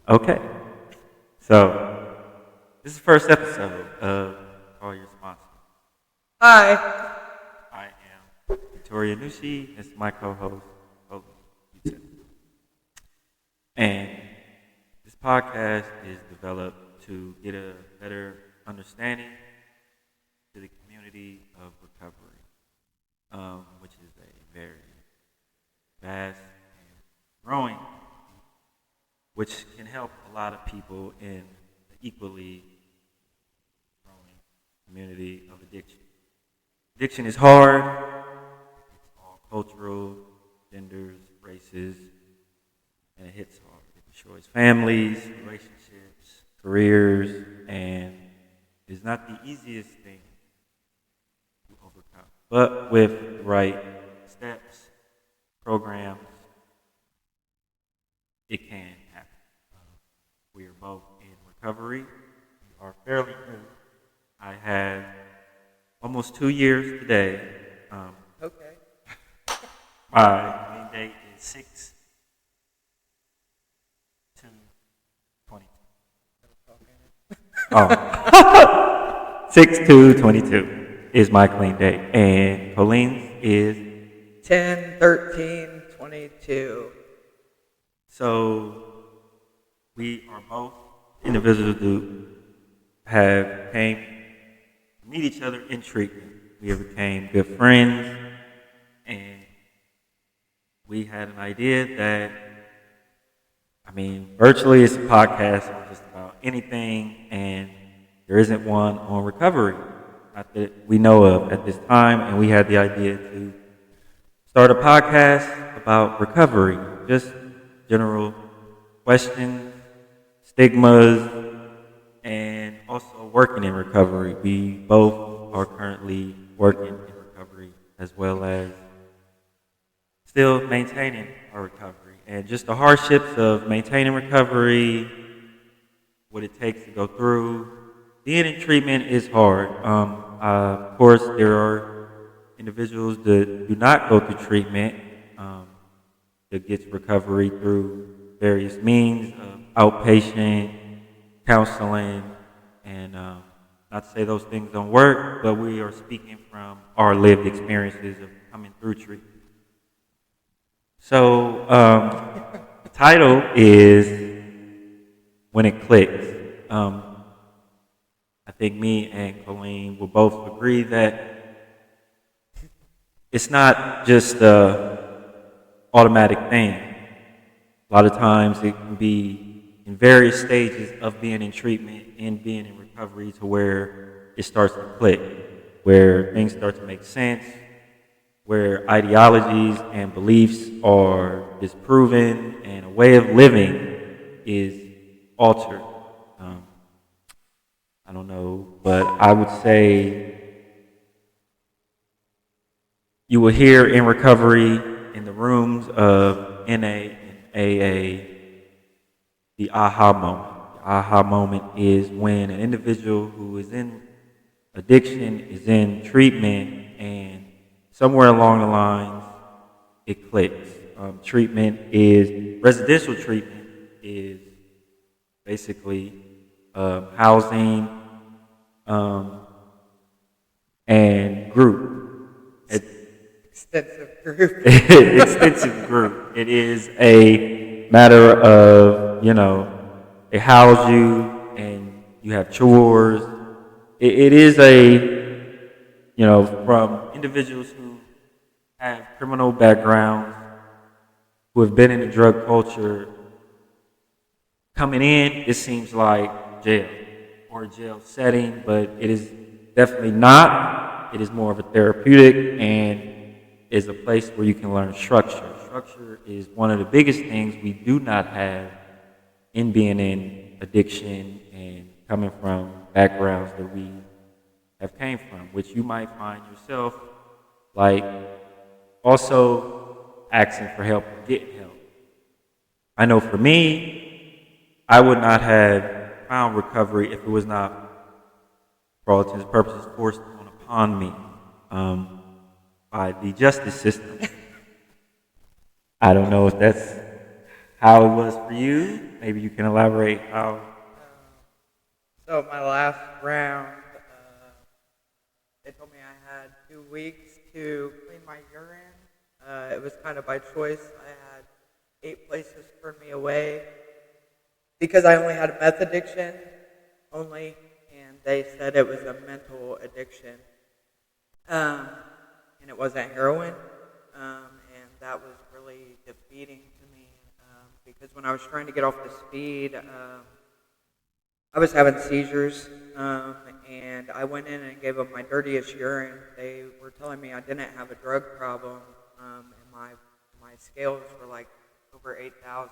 Okay, so this is the first episode of Call Your Sponsor. Hi. I am Victoria Nushi. This is my co-host, Holy Utah. And this podcast is developed to get a better understanding to the community of recovery, which is a very vast and growing, which can help a lot of people in the equally growing community of addiction. Addiction is hard. It's all cultural, genders, races, and it hits hard. It destroys families, relationships, careers, and it's not the easiest thing to overcome. But with the right steps, programs, it can happen. We are both in recovery. We are fairly new. I have almost 2 years today. Okay. My main date is 6/2/22. Oh. 6/2/22 is my clean date. And Colleen's is 10/13/22. So we are both individuals who have came to meet each other in treatment. We have became good friends, and we had an idea that, virtually it's a podcast on just about anything, and there isn't one on recovery, not that we know of at this time, and we had the idea to start a podcast about recovery, just general questions, stigmas, and also working in recovery. We both are currently working in recovery as well as still maintaining our recovery. And just the hardships of maintaining recovery, what it takes to go through. Being in treatment is hard. Of course, there are individuals that do not go through treatment that gets recovery through various means of outpatient counseling, and not to say those things don't work, but we are speaking from our lived experiences of coming through treatment. So the title is When It Clicks. I think me and Colleen will both agree that it's not just an automatic thing. A lot of times it can be in various stages of being in treatment and being in recovery to where it starts to click, where things start to make sense, where ideologies and beliefs are disproven and a way of living is altered. I don't know, but I would say you will hear in recovery in the rooms of NA and AA the aha moment. The aha moment is when an individual who is in addiction is in treatment and somewhere along the lines it clicks. Residential treatment is basically housing and group. Extensive group. Extensive group. It is a matter of, they house you and you have chores. It is from individuals who have criminal backgrounds, who have been in the drug culture. Coming in, it seems like jail or a jail setting, but it is definitely not. It is more of a therapeutic and is a place where you can learn structure. Structure is one of the biggest things we do not have in being in addiction and coming from backgrounds that we have came from, which you might find yourself like also asking for help or getting help. I know for me, I would not have found recovery if it was not, for all intents and purposes, forced upon me by the justice system. I don't know if that's how it was for you. Maybe you can elaborate how. So my last round, they told me I had 2 weeks to clean my urine. It was kind of by choice. I had 8 places turn me away because I only had a meth addiction, and they said it was a mental addiction, and it wasn't heroin, and that was really defeating to me because when I was trying to get off the speed, I was having seizures, and I went in and gave them my dirtiest urine. They were telling me I didn't have a drug problem, and my scales were like over 8,000.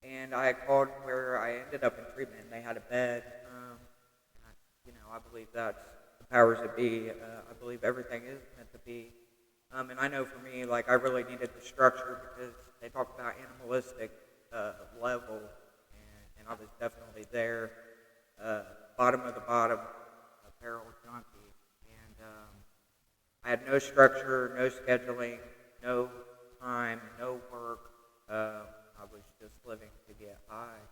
And I called where I ended up in treatment, and they had a bed. I believe that's the powers that be. I believe everything is meant to be. And I know for me, like I really needed the structure because they talk about animalistic level. And I was definitely there, bottom of the bottom, apparel junkie. And I had no structure, no scheduling, no time, no work. I was just living to get high.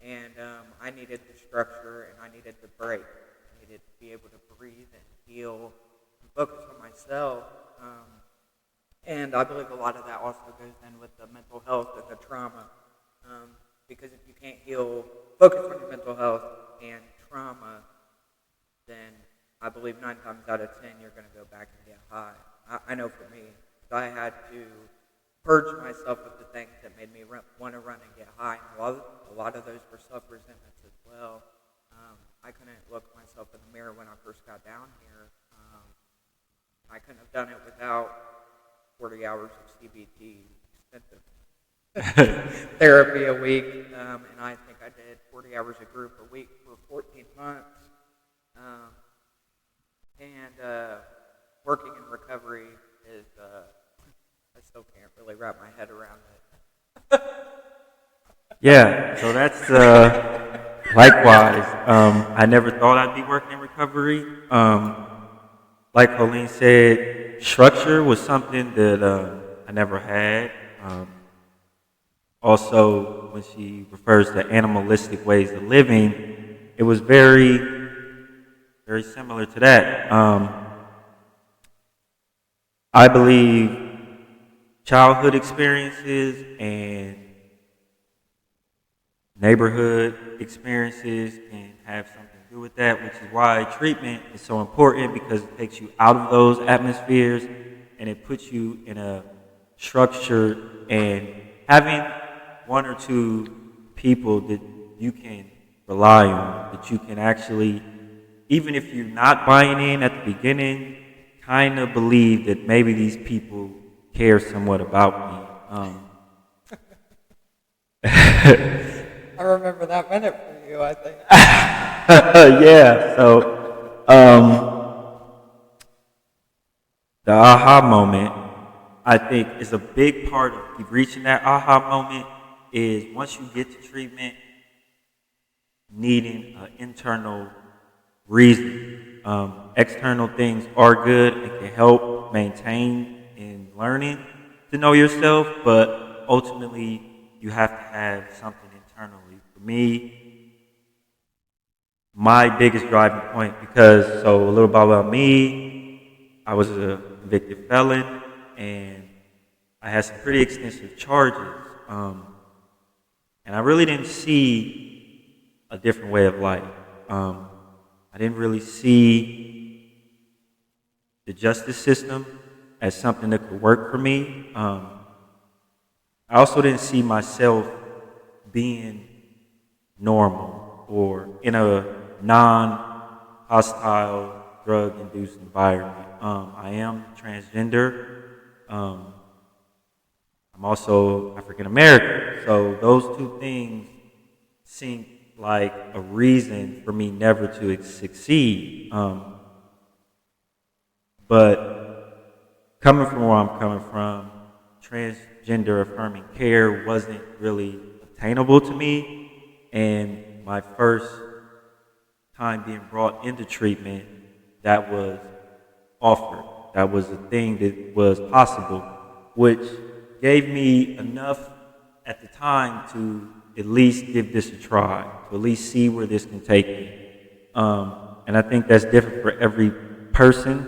And I needed the structure, and I needed the break. I needed to be able to breathe and heal and focus on myself. And I believe a lot of that also goes in with the mental health and the trauma. Because if you can't focus on your mental health and trauma, then I believe 9 times out of 10 you're going to go back and get high. I know for me, I had to purge myself of the things that made me want to run and get high. And a lot of those were self-resentments as well. I couldn't look myself in the mirror when I first got down here. I couldn't have done it without 40 hours of CBT, expensive therapy a week, and I think I did 40 hours a group a week for 14 months. And working in recovery is, I still can't really wrap my head around it. Yeah, so that's likewise. I never thought I'd be working in recovery. Like Colleen said, structure was something that I never had. Also, when she refers to animalistic ways of living, it was very, very similar to that. I believe childhood experiences and neighborhood experiences can have something to do with that, which is why treatment is so important because it takes you out of those atmospheres and it puts you in a structure, and having 1 or 2 people that you can rely on, that you can actually, even if you're not buying in at the beginning, kind of believe that maybe these people care somewhat about me. I remember that minute for you, I think. Yeah, so the aha moment, I think, is a big part of reaching that aha moment is once you get to treatment, needing an internal reason. External things are good and can help maintain and learning to know yourself, but ultimately you have to have something internally. For me, my biggest driving point, a little bit about me, I was a convicted felon and I had some pretty extensive charges. And I really didn't see a different way of life. I didn't really see the justice system as something that could work for me. I also didn't see myself being normal or in a non-hostile, drug-induced environment. I am transgender. I'm also African American. So those 2 things seem like a reason for me never to succeed. But coming from where I'm coming from, transgender affirming care wasn't really attainable to me. And my first time being brought into treatment, that was offered. That was a thing that was possible, which gave me enough at the time to at least give this a try, to at least see where this can take me. And I think that's different for every person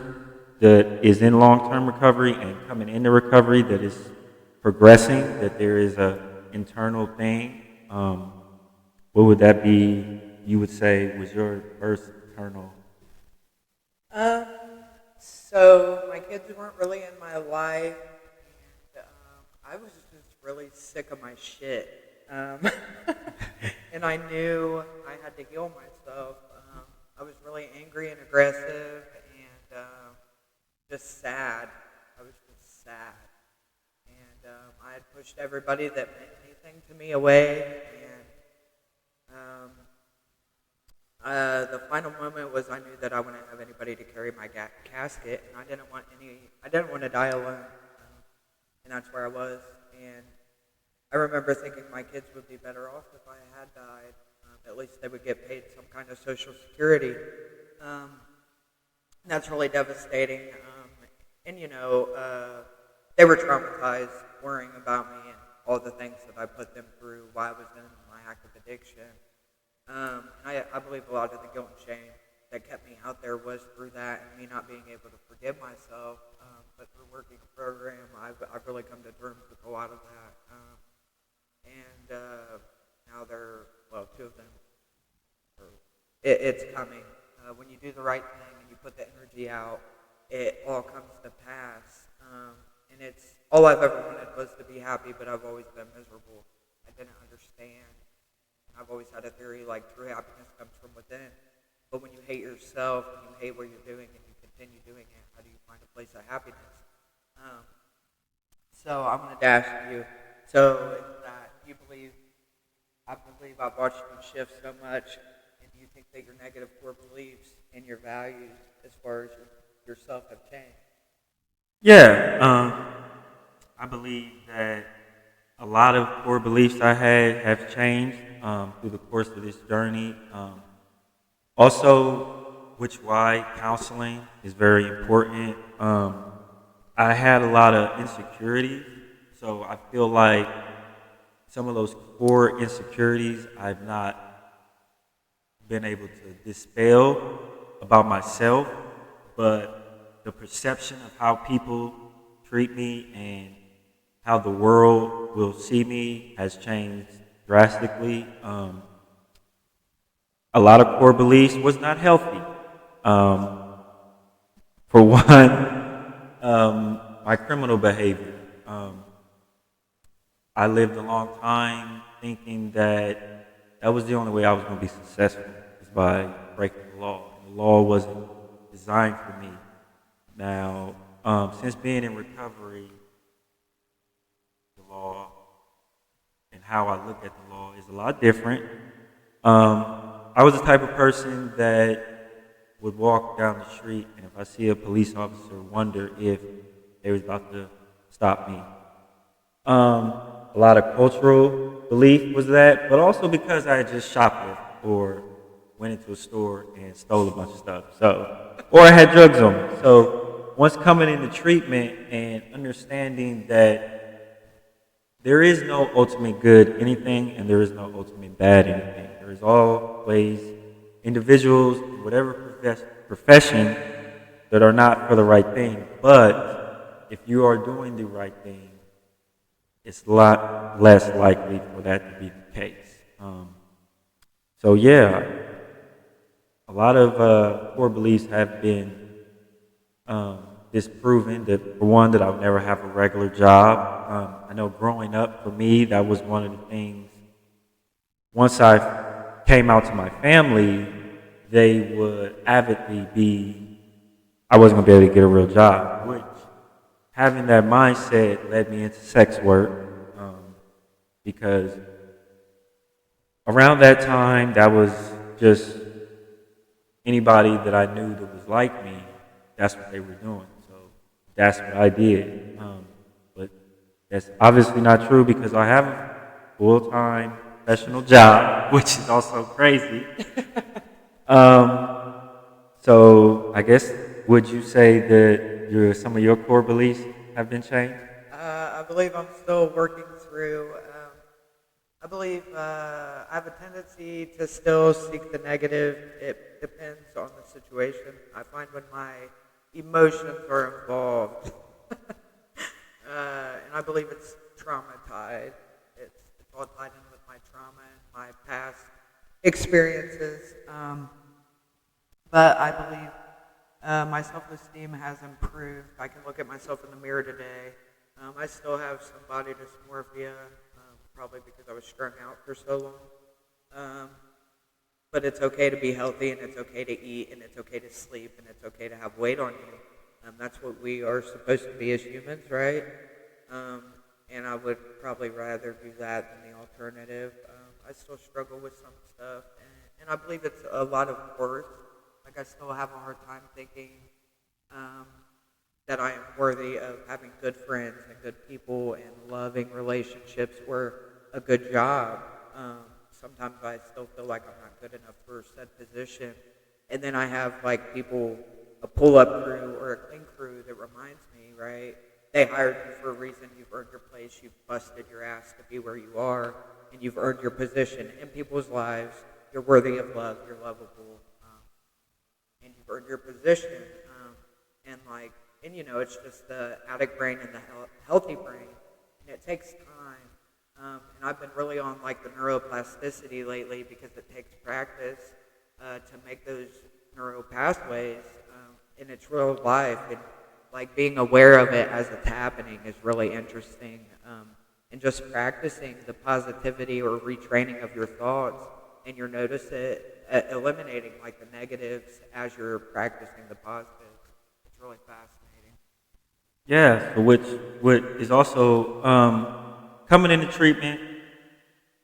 that is in long-term recovery and coming into recovery, that is progressing, that there is a internal thing. What would that be, you would say, was your first internal? Um, so my kids weren't really in my life, and I was just really sick of my shit. And I knew I had to heal myself. I was really angry and aggressive and just sad. I was just sad. And I had pushed everybody that meant anything to me away. And the final moment was I knew that I wouldn't have anybody to carry my casket, and I didn't want to die alone. And that's where I was. And I remember thinking my kids would be better off if I had died. At least they would get paid some kind of social security. That's really devastating. And they were traumatized, worrying about me and all the things that I put them through while I was in my active addiction. And I believe a lot of the guilt and shame that kept me out there was through that and me not being able to forgive myself. But through working a program, I've really come to terms with a lot of that. Now two of them, it's coming. When you do the right thing and you put the energy out, it all comes to pass. And it's all I've ever wanted was to be happy, but I've always been miserable. I didn't understand. I've always had a theory like true happiness comes from within. But when you hate yourself and you hate what you're doing and you continue doing it, how do you find a place of happiness? So I'm going to ask you. So is that I believe I've watched you shift so much, and do you think that your negative core beliefs and your values as far as yourself have changed? Yeah, I believe that a lot of core beliefs I had have changed through the course of this journey. Also, why counseling is very important. I had a lot of insecurities, so I feel like some of those core insecurities I've not been able to dispel about myself, but the perception of how people treat me and how the world will see me has changed drastically. A lot of core beliefs was not healthy. For one, my criminal behavior. I lived a long time thinking that was the only way I was going to be successful, is by breaking the law. The law wasn't designed for me. Now, since being in recovery, the law and how I look at the law is a lot different. I was the type of person that would walk down the street, and if I see a police officer, wonder if they was about to stop me. A lot of cultural belief was that, but also because I had just shoplifted or went into a store and stole a bunch of stuff. Or I had drugs on me. So once coming into treatment and understanding that there is no ultimate good anything and there is no ultimate bad anything. There is always individuals in whatever profession that are not for the right thing. But if you are doing the right thing, it's a lot less likely for that to be the case. A lot of core beliefs have been disproven. That, for one, that I'll never have a regular job. I know growing up, for me, that was one of the things. Once I came out to my family, they would avidly I wasn't going to be able to get a real job, which having that mindset led me into sex work, because around that time, that was just anybody that I knew that was like me, that's what they were doing. So that's what I did. But that's obviously not true because I have a full-time professional job, which is also crazy. So I guess, would you say that some of your core beliefs have been changed? I believe I'm still working through I believe I have a tendency to still seek the negative. It depends on the situation. I find when my emotions are involved, and I believe it's trauma tied. It's all tied in with my trauma and my past experiences. But I believe my self-esteem has improved. I can look at myself in the mirror today. I still have some body dysmorphia, probably because I was strung out for so long. But it's okay to be healthy, and it's okay to eat, and it's okay to sleep, and it's okay to have weight on you. That's what we are supposed to be as humans, right? And I would probably rather do that than the alternative. I still struggle with some stuff, and I believe it's a lot of worth. Like, I still have a hard time thinking that I am worthy of having good friends and good people and loving relationships or a good job. Sometimes I still feel like I'm not good enough for said position. And then I have like people, a pull-up crew or a clean crew that reminds me, right? They hired you for a reason. You've earned your place. You've busted your ass to be where you are. And you've earned your position in people's lives. You're worthy of love. You're lovable. And you've earned your position. And you know, it's just the addict brain and the healthy brain. And it takes time. And I've been really on like the neuroplasticity lately because it takes practice to make those neural pathways in its real life. And like being aware of it as it's happening is really interesting. And just practicing the positivity or retraining of your thoughts, and you'll notice it eliminating like the negatives as you're practicing the positives. It's really fascinating. Yeah, so what is also coming into treatment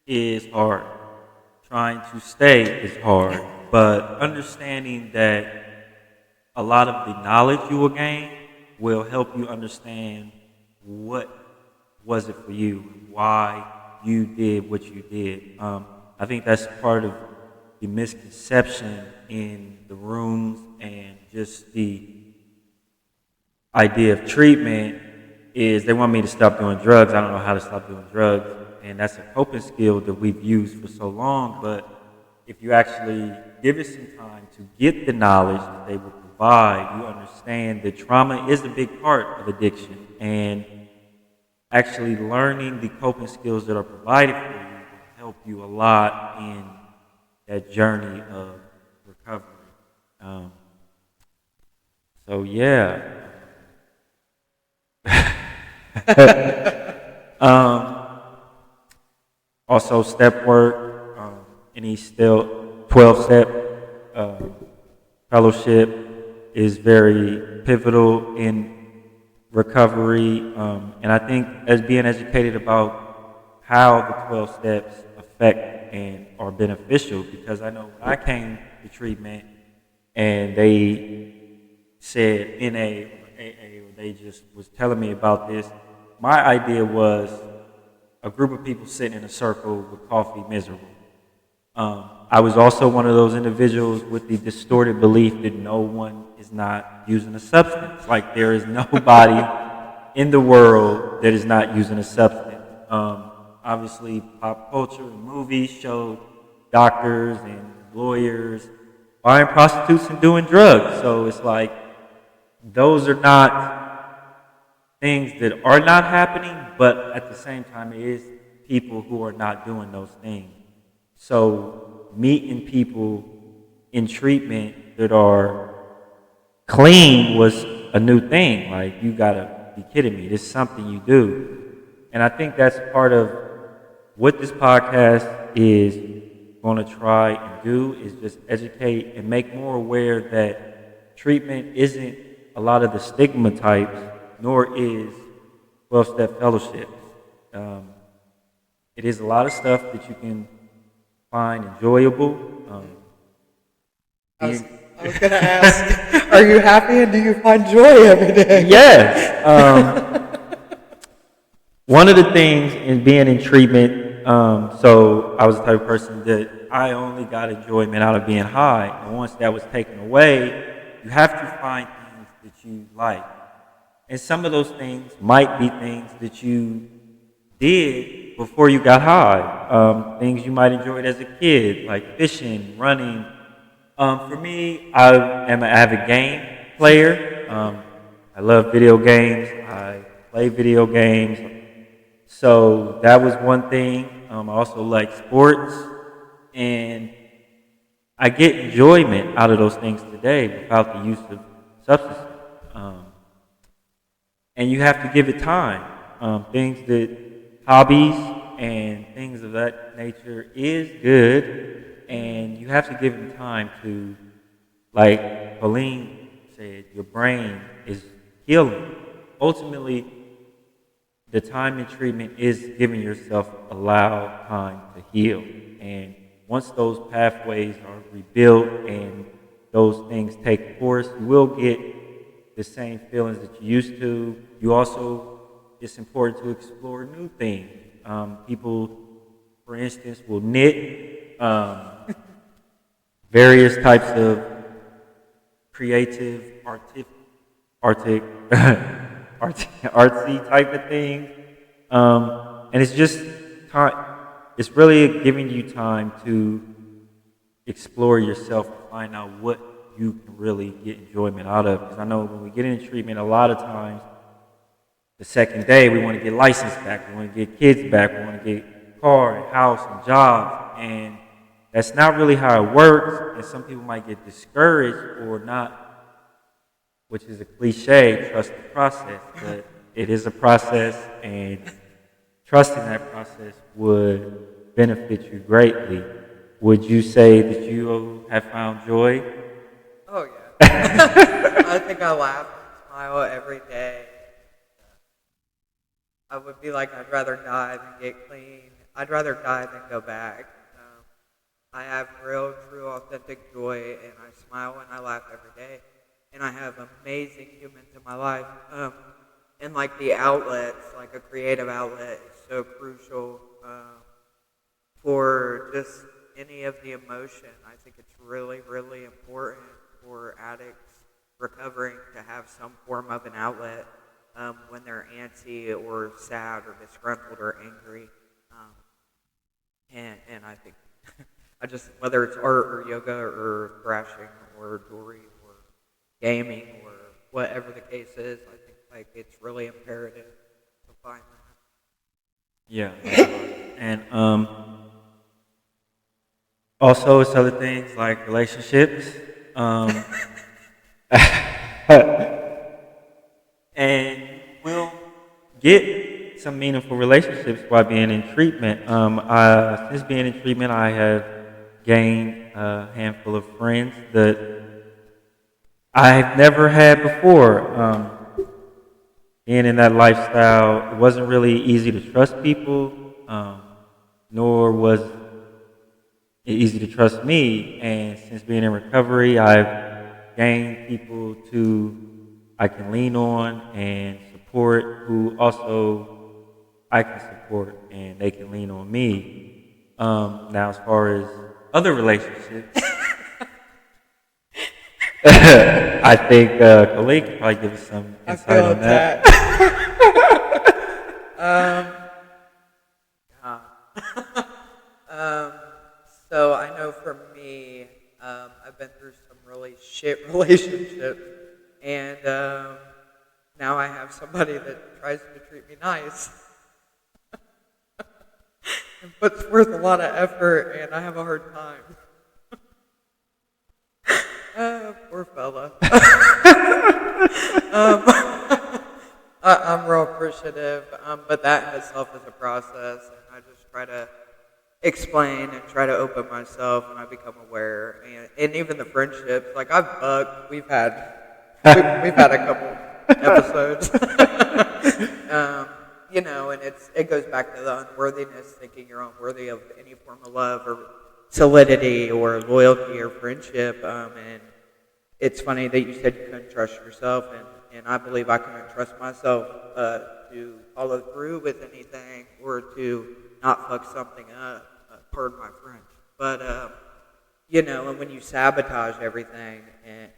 is hard. Trying to stay is hard, but understanding that a lot of the knowledge you will gain will help you understand what was it for you, why you did what you did. I think that's part of the misconception in the rooms and just the idea of treatment is they want me to stop doing drugs. I don't know how to stop doing drugs. And that's a coping skill that we've used for so long. But if you actually give it some time to get the knowledge that they will provide, you understand that trauma is a big part of addiction. And actually learning the coping skills that are provided for you will help you a lot in that journey of recovery. So yeah. Also step work, any still 12-step fellowship is very pivotal in recovery. And I think as being educated about how the 12 steps affect and are beneficial, because I know when I came to treatment and they said NA or AA, or they just was telling me about this, my idea was a group of people sitting in a circle with coffee miserable. I was also one of those individuals with the distorted belief that no one is not using a substance. Like there is nobody in the world that is not using a substance. Obviously, pop culture and movies show doctors and lawyers buying prostitutes and doing drugs. So it's like those are not things that are not happening, but at the same time, it is people who are not doing those things. So meeting people in treatment that are clean was a new thing. Like, you gotta be kidding me. This is something you do. And I think that's part of what this podcast is going to try and do, is just educate and make more aware that treatment isn't a lot of the stigma types, nor is 12-step fellowships. It is a lot of stuff that you can find enjoyable. I was going to ask, are you happy and do you find joy every day? Yes. One of the things in being in treatment, so I was the type of person that I only got enjoyment out of being high. And once that was taken away, you have to find things that you like. And some of those things might be things that you did before you got high. Things you might enjoy as a kid, like fishing, running. For me, I am an avid game player. I love video games. I play video games. So that was one thing. I also like sports. And I get enjoyment out of those things today without the use of substances. Um, and you have to give it time. Things that hobbies and things of that nature is good, and you have to give them time to, like Pauline said, your brain is healing. Ultimately, the time in treatment is giving yourself allow time to heal, and once those pathways are rebuilt and those things take course, you will get the same feelings that you used to. You also, it's important to explore new things. People, for instance, will knit various types of creative, artistic, artsy type of things. And it's just time, it's really giving you time to explore yourself and find out what you can really get enjoyment out of. Because I know when we get into treatment, a lot of times, the second day, we want to get license back, we want to get kids back, we want to get car and house and jobs, and that's not really how it works. And some people might get discouraged or not, which is a cliche, trust the process, but it is a process, and trusting that process would benefit you greatly. Would you say that you have found joy? Oh, yeah. I think I laugh and smile every day. I would be like, I'd rather die than get clean. I'd rather die than go back. I have real, true, authentic joy, and I smile and I laugh every day. And I have amazing humans in my life. And like the outlets, like a creative outlet is so crucial for just any of the emotion. I think it's really, really important for addicts recovering to have some form of an outlet when they're antsy or sad or disgruntled or angry. And I think I just, whether it's art or yoga or thrashing or jewelry or gaming or whatever the case is, I think like it's really imperative to find that. Yeah. And also, it's other things like relationships. And we'll get some meaningful relationships by being in treatment. Since being in treatment, I have gained a handful of friends that I've never had before. Being in that lifestyle, it wasn't really easy to trust people, nor was it easy to trust me. And since being in recovery, I've gained people I can lean on and support, who also I can support and they can lean on me. Now, as far as other relationships, I think Colleen could probably give us some insight on that. So I know for me, I've been through some really shit relationships, and now I have somebody that tries to treat me nice and puts forth a lot of effort, and I have a hard time. Poor fella. I'm real appreciative, but that in itself is a process, and I just try to explain and try to open myself, and I become aware. And even the friendships, like I've bugged, we've had a couple episodes, and it goes back to the unworthiness, thinking you're unworthy of any form of love or solidity or loyalty or friendship. And it's funny that you said you couldn't trust yourself, and I believe I couldn't trust myself to follow through with anything or to not fuck something up. Pardon my French. But, and when you sabotage everything,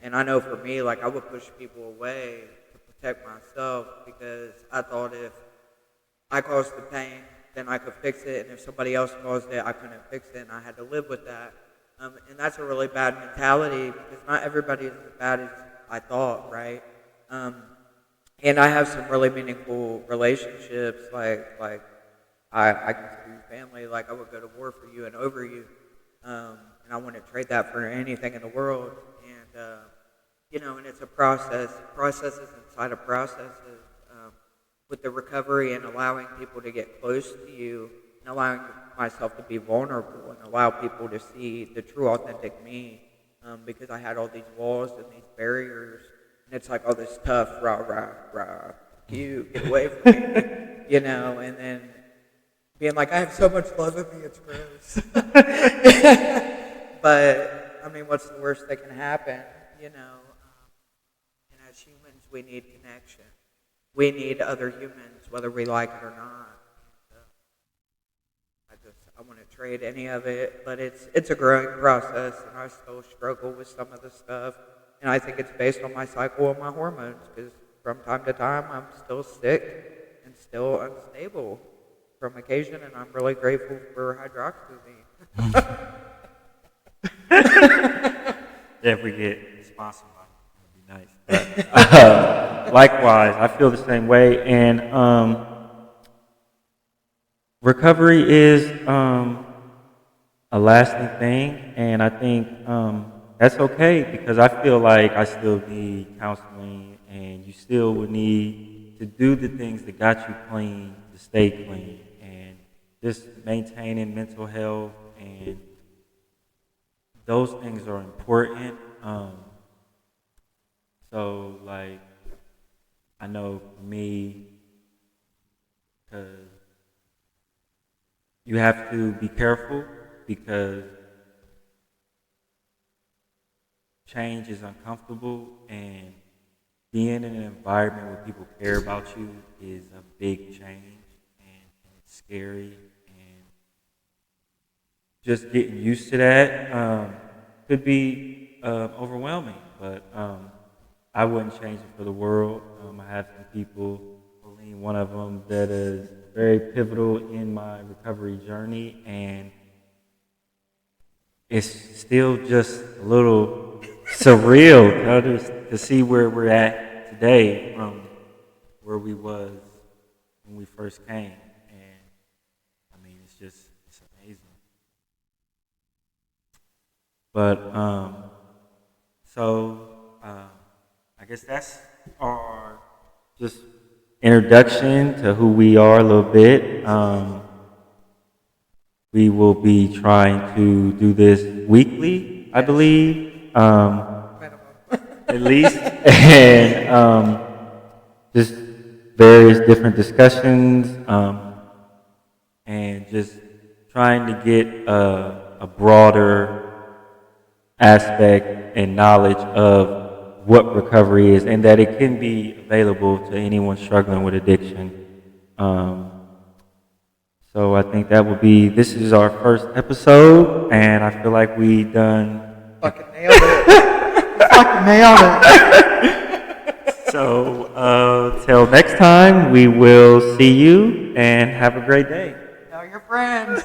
and I know for me, like I would push people away to protect myself because I thought if I caused the pain then I could fix it. And if somebody else caused it, I couldn't fix it, and I had to live with that. And that's a really bad mentality because not everybody is as bad as I thought, right? And I have some really meaningful relationships, like I consider you family. Like I would go to war for you and over you, and I wouldn't trade that for anything in the world. And and it's a process, processes inside of processes, with the recovery and allowing people to get close to you, and allowing myself to be vulnerable and allow people to see the true, authentic me. Because I had all these walls and these barriers, and it's like all this tough, rah, you get away from me, and then being like, I have so much love in me, it's gross. But I mean, what's the worst that can happen, And as humans, we need connection. We need other humans, whether we like it or not. I wouldn't trade any of it, but it's a growing process, and I still struggle with some of the stuff. And I think it's based on my cycle and my hormones, because from time to time I'm still sick and still unstable from occasion, and I'm really grateful for hydroxyzine. Yeah, if we get sponsored by it, that'd be nice. But, likewise, I feel the same way, and recovery is a lasting thing, and I think that's okay because I feel like I still need counseling, and you still would need to do the things that got you clean to stay clean, and just maintaining mental health, and those things are important. So, like, I know for me, because you have to be careful because change is uncomfortable, and being in an environment where people care about you is a big change, and it's scary, and just getting used to that could be overwhelming, but I wouldn't change it for the world. I have some people, Pauline, one of them, that is very pivotal in my recovery journey, and it's still just a little surreal to see where we're at today from where we was when we first came, and I mean it's amazing. But I guess that's our just introduction to who we are a little bit. We will be trying to do this weekly, I believe, at least, and just various different discussions, and just trying to get a broader aspect and knowledge of what recovery is, and that it can be available to anyone struggling with addiction. So I think that would be, this is our first episode, and I feel like we done... Fucking nailed it. Fucking nailed it. So, till next time, we will see you, and have a great day. Tell your friends.